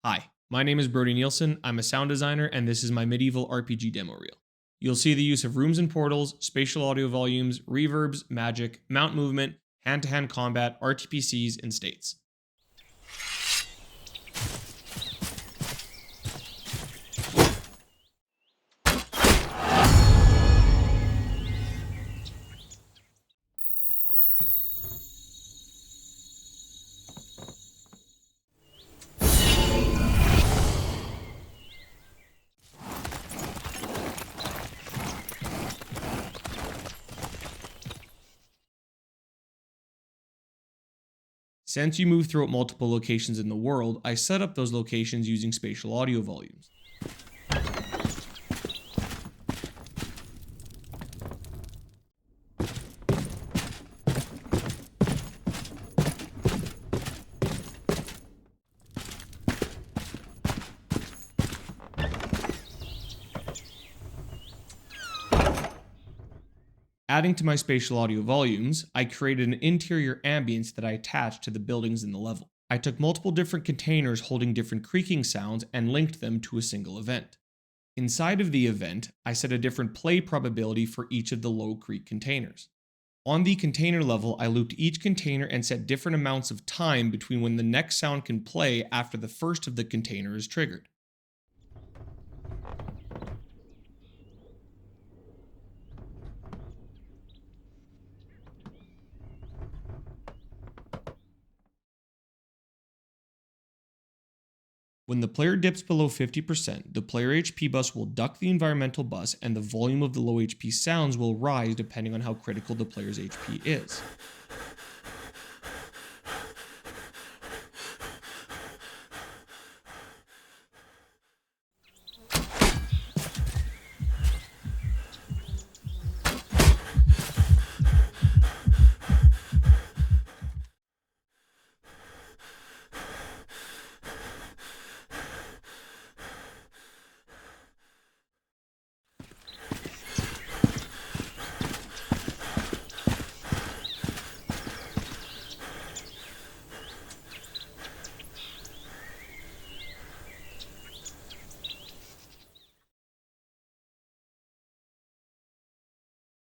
Hi, my name is Brody Nielsen, I'm a sound designer, and this is my medieval RPG demo reel. You'll see the use of rooms and portals, spatial audio volumes, reverbs, magic, mount movement, hand-to-hand combat, RTPCs, and states. Since you move throughout multiple locations in the world, I set up those locations using spatial audio volumes. Adding to my spatial audio volumes, I created an interior ambience that I attached to the buildings in the level. I took multiple different containers holding different creaking sounds and linked them to a single event. Inside of the event, I set a different play probability for each of the low creak containers. On the container level, I looped each container and set different amounts of time between when the next sound can play after the first of the container is triggered. When the player dips below 50%, the player HP bus will duck the environmental bus and the volume of the low HP sounds will rise depending on how critical the player's HP is.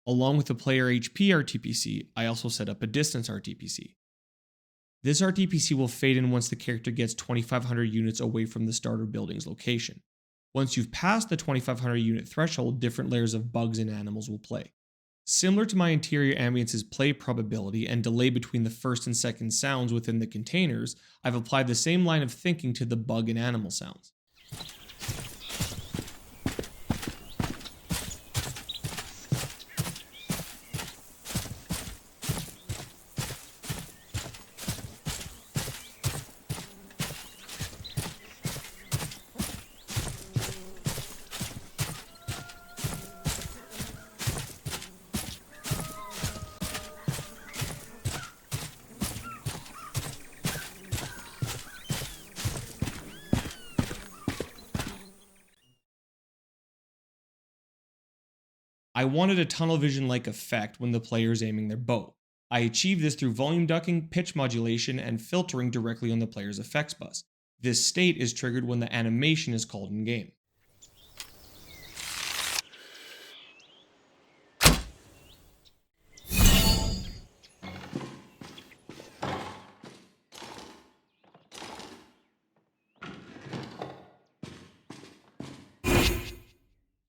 Along with the player HP RTPC, I also set up a distance RTPC. This RTPC will fade in once the character gets 2,500 units away from the starter building's location. Once you've passed the 2,500 unit threshold, different layers of bugs and animals will play. Similar to my interior ambience's play probability and delay between the first and second sounds within the containers, I've applied the same line of thinking to the bug and animal sounds. I wanted a tunnel vision-like effect when the player is aiming their bow. I achieved this through volume ducking, pitch modulation, and filtering directly on the player's effects bus. This state is triggered when the animation is called in-game.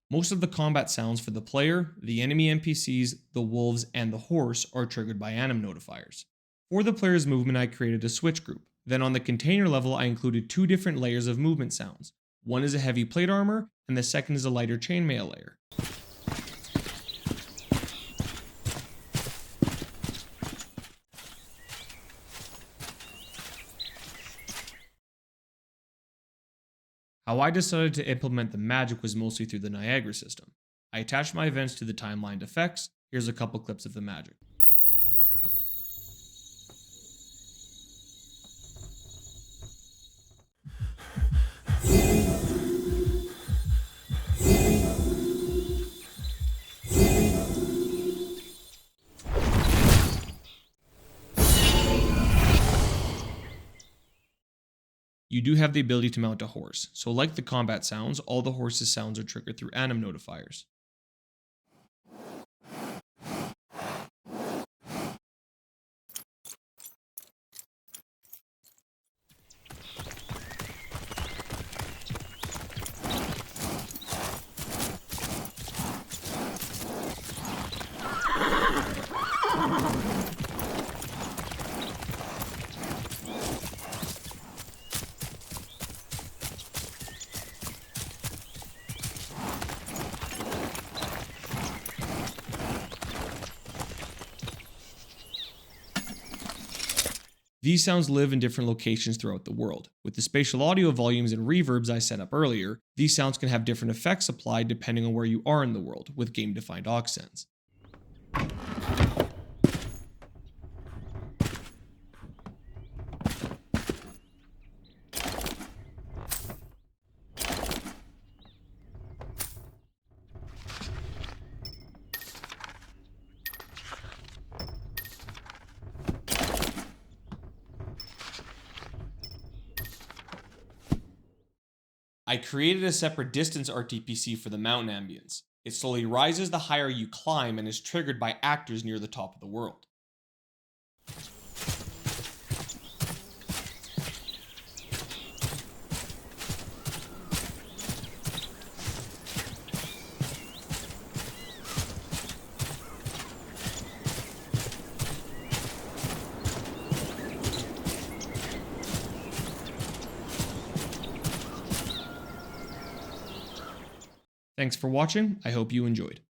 Most of the combat sounds for the player, the enemy NPCs, the wolves, and the horse are triggered by anim notifiers. For the player's movement, I created a switch group. Then on the container level, I included two different layers of movement sounds. One is a heavy plate armor, and the second is a lighter chainmail layer. How I decided to implement the magic was mostly through the Niagara system. I attached my events to the timelined effects. Here's a couple clips of the magic. you do have the ability to mount a horse, so like the combat sounds, all the horse's sounds are triggered through anim notifiers. These sounds live in different locations throughout the world. With the spatial audio volumes and reverbs I set up earlier, these sounds can have different effects applied depending on where you are in the world, with game-defined aux sends. I created a separate distance RTPC for the mountain ambience. It slowly rises the higher you climb and is triggered by actors near the top of the world. Thanks for watching, I hope you enjoyed.